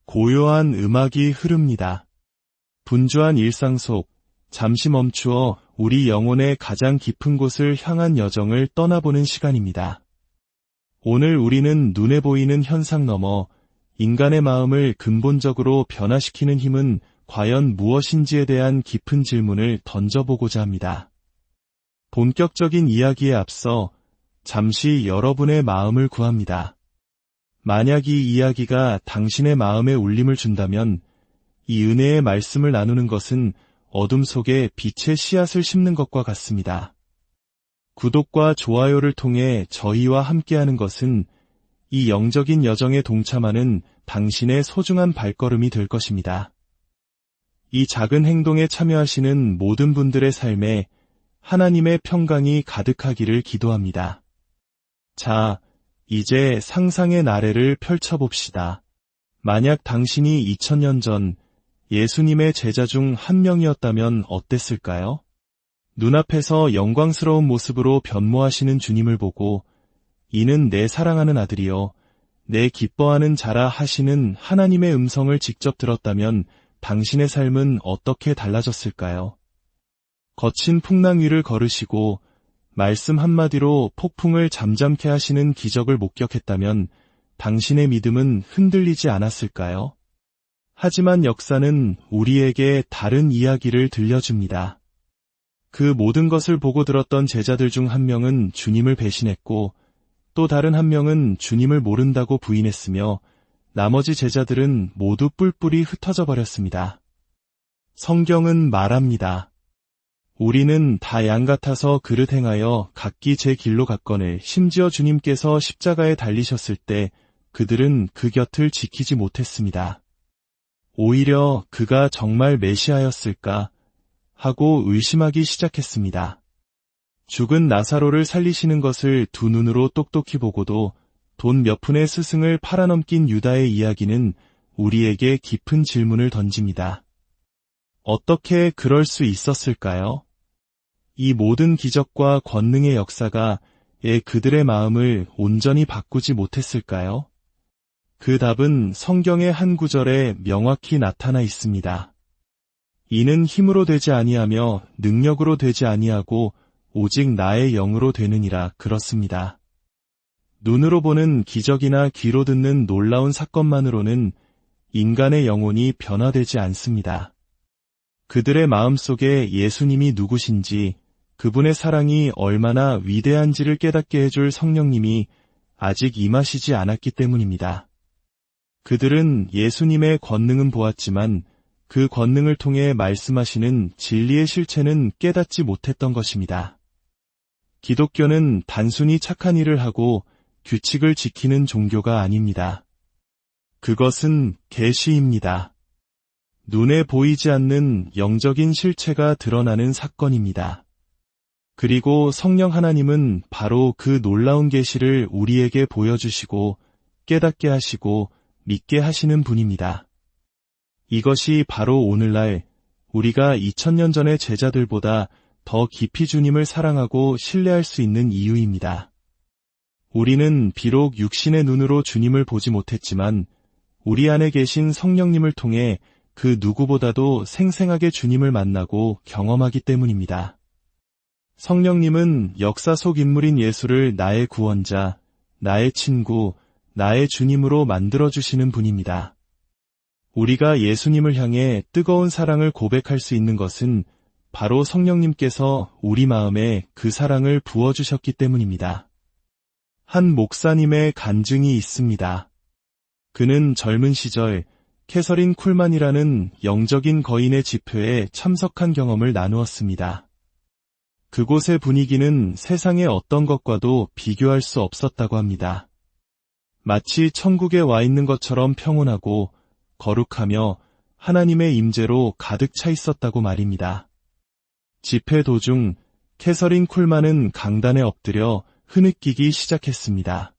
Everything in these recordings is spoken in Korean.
고요한 음악이 흐릅니다. 분주한 일상 속 잠시 멈추어 우리 영혼의 가장 깊은 곳을 향한 여정을 떠나보는 시간입니다. 오늘 우리는 눈에 보이는 현상 너머 인간의 마음을 근본적으로 변화시키는 힘은 과연 무엇인지에 대한 깊은 질문을 던져보고자 합니다. 본격적인 이야기에 앞서 잠시 여러분의 마음을 구합니다. 만약 이 이야기가 당신의 마음에 울림을 준다면 이 은혜의 말씀을 나누는 것은 어둠 속에 빛의 씨앗을 심는 것과 같습니다. 구독과 좋아요를 통해 저희와 함께하는 것은 이 영적인 여정에 동참하는 당신의 소중한 발걸음이 될 것입니다. 이 작은 행동에 참여하시는 모든 분들의 삶에 하나님의 평강이 가득하기를 기도합니다. 자, 이제 상상의 나래를 펼쳐봅시다. 만약 당신이 2000년 전 예수님의 제자 중 한 명이었다면 어땠을까요? 눈앞에서 영광스러운 모습으로 변모하시는 주님을 보고 이는 내 사랑하는 아들이요, 내 기뻐하는 자라 하시는 하나님의 음성을 직접 들었다면 당신의 삶은 어떻게 달라졌을까요? 거친 풍랑 위를 걸으시고 말씀 한마디로 폭풍을 잠잠케 하시는 기적을 목격했다면 당신의 믿음은 흔들리지 않았을까요? 하지만 역사는 우리에게 다른 이야기를 들려줍니다. 그 모든 것을 보고 들었던 제자들 중 한 명은 주님을 배신했고 또 다른 한 명은 주님을 모른다고 부인했으며 나머지 제자들은 모두 뿔뿔이 흩어져 버렸습니다. 성경은 말합니다. 우리는 다 양 같아서 그릇 행하여 각기 제 길로 갔거늘 심지어 주님께서 십자가에 달리셨을 때 그들은 그 곁을 지키지 못했습니다. 오히려 그가 정말 메시아였을까 하고 의심하기 시작했습니다. 죽은 나사로를 살리시는 것을 두 눈으로 똑똑히 보고도 돈 몇 푼의 스승을 팔아넘긴 유다의 이야기는 우리에게 깊은 질문을 던집니다. 어떻게 그럴 수 있었을까요? 이 모든 기적과 권능의 역사가 그들의 마음을 온전히 바꾸지 못했을까요? 그 답은 성경의 한 구절에 명확히 나타나 있습니다. 이는 힘으로 되지 아니하며 능력으로 되지 아니하고 오직 나의 영으로 되느니라 그렇습니다. 눈으로 보는 기적이나 귀로 듣는 놀라운 사건만으로는 인간의 영혼이 변화되지 않습니다. 그들의 마음속에 예수님이 누구신지, 그분의 사랑이 얼마나 위대한지를 깨닫게 해줄 성령님이 아직 임하시지 않았기 때문입니다. 그들은 예수님의 권능은 보았지만 그 권능을 통해 말씀하시는 진리의 실체는 깨닫지 못했던 것입니다. 기독교는 단순히 착한 일을 하고 규칙을 지키는 종교가 아닙니다. 그것은 계시입니다. 눈에 보이지 않는 영적인 실체가 드러나는 사건입니다. 그리고 성령 하나님은 바로 그 놀라운 계시를 우리에게 보여주시고 깨닫게 하시고 믿게 하시는 분입니다. 이것이 바로 오늘날 우리가 2000년 전의 제자들보다 더 깊이 주님을 사랑하고 신뢰할 수 있는 이유입니다. 우리는 비록 육신의 눈으로 주님을 보지 못했지만 우리 안에 계신 성령님을 통해 그 누구보다도 생생하게 주님을 만나고 경험하기 때문입니다. 성령님은 역사 속 인물인 예수를 나의 구원자, 나의 친구, 나의 주님으로 만들어주시는 분입니다. 우리가 예수님을 향해 뜨거운 사랑을 고백할 수 있는 것은 바로 성령님께서 우리 마음에 그 사랑을 부어주셨기 때문입니다. 한 목사님의 간증이 있습니다. 그는 젊은 시절 캐서린 쿨만이라는 영적인 거인의 집회에 참석한 경험을 나누었습니다. 그곳의 분위기는 세상의 어떤 것과도 비교할 수 없었다고 합니다. 마치 천국에 와 있는 것처럼 평온하고 거룩하며 하나님의 임재로 가득 차 있었다고 말입니다. 집회 도중 캐서린 쿨만은 강단에 엎드려 흐느끼기 시작했습니다.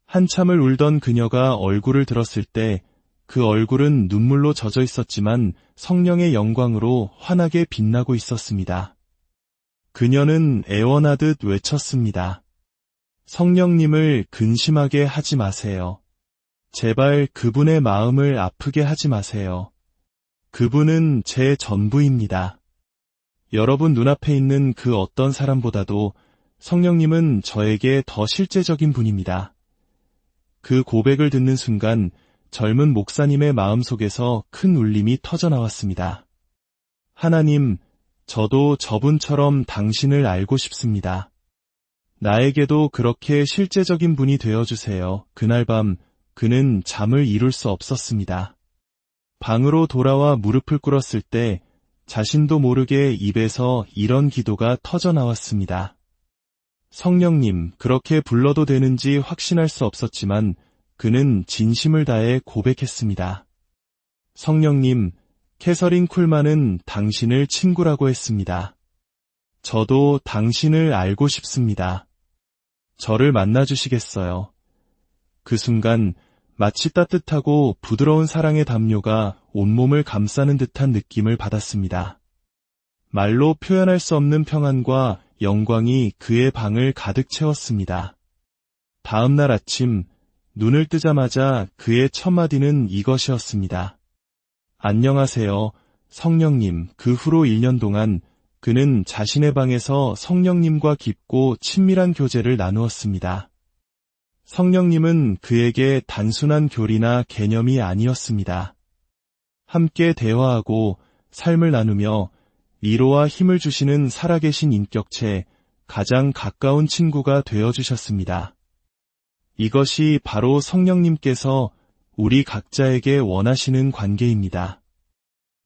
한참을 울던 그녀가 얼굴을 들었을 때 그 얼굴은 눈물로 젖어 있었지만 성령의 영광으로 환하게 빛나고 있었습니다. 그녀는 애원하듯 외쳤습니다. 성령님을 근심하게 하지 마세요. 제발 그분의 마음을 아프게 하지 마세요. 그분은 제 전부입니다. 여러분 눈앞에 있는 그 어떤 사람보다도 성령님은 저에게 더 실제적인 분입니다. 그 고백을 듣는 순간 젊은 목사님의 마음속에서 큰 울림이 터져나왔습니다. 하나님, 저도 저분처럼 당신을 알고 싶습니다. 나에게도 그렇게 실제적인 분이 되어주세요. 그날 밤 그는 잠을 이룰 수 없었습니다. 방으로 돌아와 무릎을 꿇었을 때 자신도 모르게 입에서 이런 기도가 터져나왔습니다. 성령님, 그렇게 불러도 되는지 확신할 수 없었지만 그는 진심을 다해 고백했습니다. 성령님, 캐서린 쿨만은 당신을 친구라고 했습니다. 저도 당신을 알고 싶습니다. 저를 만나주시겠어요? 그 순간 마치 따뜻하고 부드러운 사랑의 담요가 온몸을 감싸는 듯한 느낌을 받았습니다. 말로 표현할 수 없는 평안과 영광이 그의 방을 가득 채웠습니다. 다음 날 아침 눈을 뜨자마자 그의 첫 마디는 이것이었습니다. 안녕하세요, 성령님. 그 후로 1년 동안 그는 자신의 방에서 성령님과 깊고 친밀한 교제를 나누었습니다. 성령님은 그에게 단순한 교리나 개념이 아니었습니다. 함께 대화하고 삶을 나누며 위로와 힘을 주시는 살아계신 인격체, 가장 가까운 친구가 되어주셨습니다. 이것이 바로 성령님께서 우리 각자에게 원하시는 관계입니다.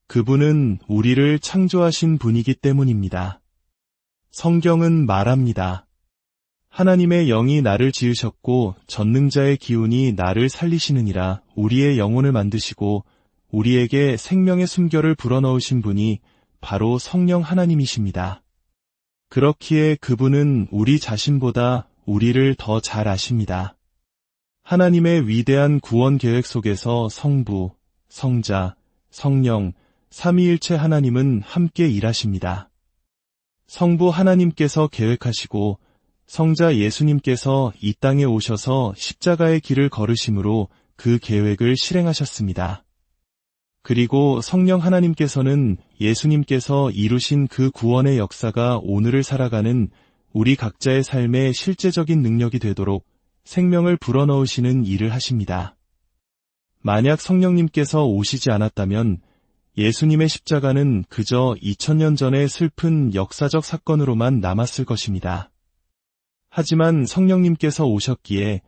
그분은 우리를 창조하신 분이기 때문입니다. 성경은 말합니다. 하나님의 영이 나를 지으셨고 전능자의 기운이 나를 살리시느니라. 우리의 영혼을 만드시고 우리에게 생명의 숨결을 불어넣으신 분이 바로 성령 하나님이십니다. 그렇기에 그분은 우리 자신보다 우리를 더 잘 아십니다. 하나님의 위대한 구원 계획 속에서 성부, 성자, 성령, 삼위일체 하나님은 함께 일하십니다. 성부 하나님께서 계획하시고 성자 예수님께서 이 땅에 오셔서 십자가의 길을 걸으심으로 그 계획을 실행하셨습니다. 그리고 성령 하나님께서는 예수님께서 이루신 그 구원의 역사가 오늘을 살아가는 우리 각자의 삶에 실제적인 능력이 되도록 생명을 불어넣으시는 일을 하십니다. 만약 성령님께서 오시지 않았다면 예수님의 십자가는 그저 2000년 전의 슬픈 역사적 사건으로만 남았을 것입니다. 하지만 성령님께서 오셨기에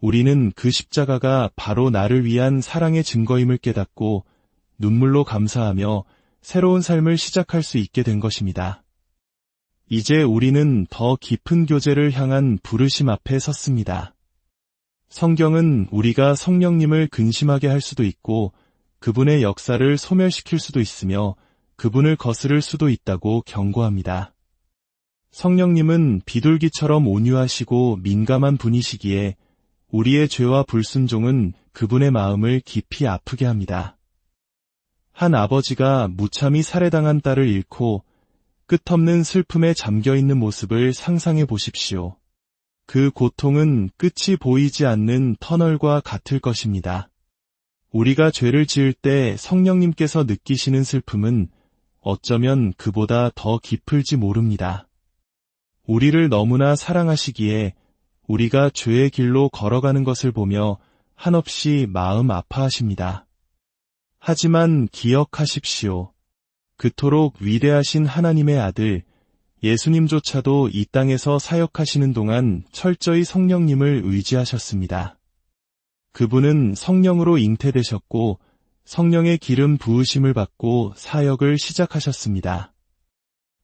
우리는 그 십자가가 바로 나를 위한 사랑의 증거임을 깨닫고 눈물로 감사하며 새로운 삶을 시작할 수 있게 된 것입니다. 이제 우리는 더 깊은 교제를 향한 부르심 앞에 섰습니다. 성경은 우리가 성령님을 근심하게 할 수도 있고 그분의 역사를 소멸시킬 수도 있으며 그분을 거스를 수도 있다고 경고합니다. 성령님은 비둘기처럼 온유하시고 민감한 분이시기에 우리의 죄와 불순종은 그분의 마음을 깊이 아프게 합니다. 한 아버지가 무참히 살해당한 딸을 잃고 끝없는 슬픔에 잠겨있는 모습을 상상해 보십시오. 그 고통은 끝이 보이지 않는 터널과 같을 것입니다. 우리가 죄를 지을 때 성령님께서 느끼시는 슬픔은 어쩌면 그보다 더 깊을지 모릅니다. 우리를 너무나 사랑하시기에 우리가 죄의 길로 걸어가는 것을 보며 한없이 마음 아파하십니다. 하지만 기억하십시오. 그토록 위대하신 하나님의 아들 예수님조차도 이 땅에서 사역하시는 동안 철저히 성령님을 의지하셨습니다. 그분은 성령으로 잉태되셨고 성령의 기름 부으심을 받고 사역을 시작하셨습니다.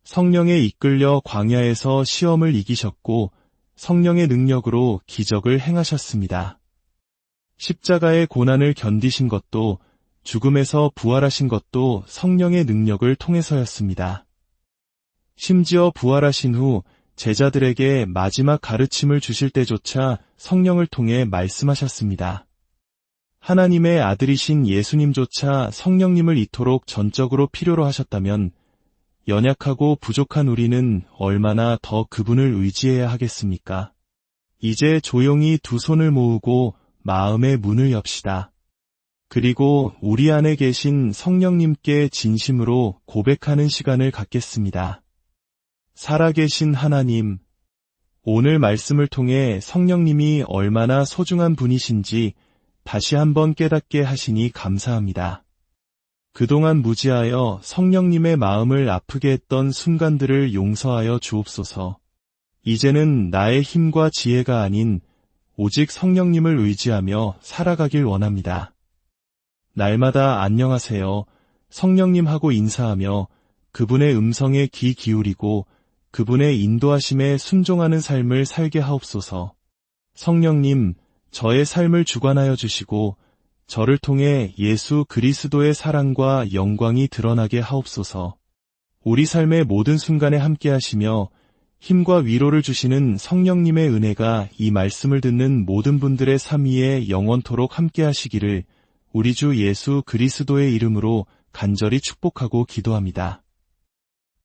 성령에 이끌려 광야에서 시험을 이기셨고 성령의 능력으로 기적을 행하셨습니다. 십자가의 고난을 견디신 것도 죽음에서 부활하신 것도 성령의 능력을 통해서였습니다. 심지어 부활하신 후 제자들에게 마지막 가르침을 주실 때조차 성령을 통해 말씀하셨습니다. 하나님의 아들이신 예수님조차 성령님을 이토록 전적으로 필요로 하셨다면 연약하고 부족한 우리는 얼마나 더 그분을 의지해야 하겠습니까? 이제 조용히 두 손을 모으고 마음의 문을 엽시다. 그리고 우리 안에 계신 성령님께 진심으로 고백하는 시간을 갖겠습니다. 살아계신 하나님, 오늘 말씀을 통해 성령님이 얼마나 소중한 분이신지 다시 한번 깨닫게 하시니 감사합니다. 그동안 무지하여 성령님의 마음을 아프게 했던 순간들을 용서하여 주옵소서. 이제는 나의 힘과 지혜가 아닌 오직 성령님을 의지하며 살아가길 원합니다. 날마다 안녕하세요, 성령님하고 인사하며 그분의 음성에 귀 기울이고 그분의 인도하심에 순종하는 삶을 살게 하옵소서. 성령님, 저의 삶을 주관하여 주시고 저를 통해 예수 그리스도의 사랑과 영광이 드러나게 하옵소서. 우리 삶의 모든 순간에 함께 하시며 힘과 위로를 주시는 성령님의 은혜가 이 말씀을 듣는 모든 분들의 삶 위에 영원토록 함께 하시기를 우리 주 예수 그리스도의 이름으로 간절히 축복하고 기도합니다.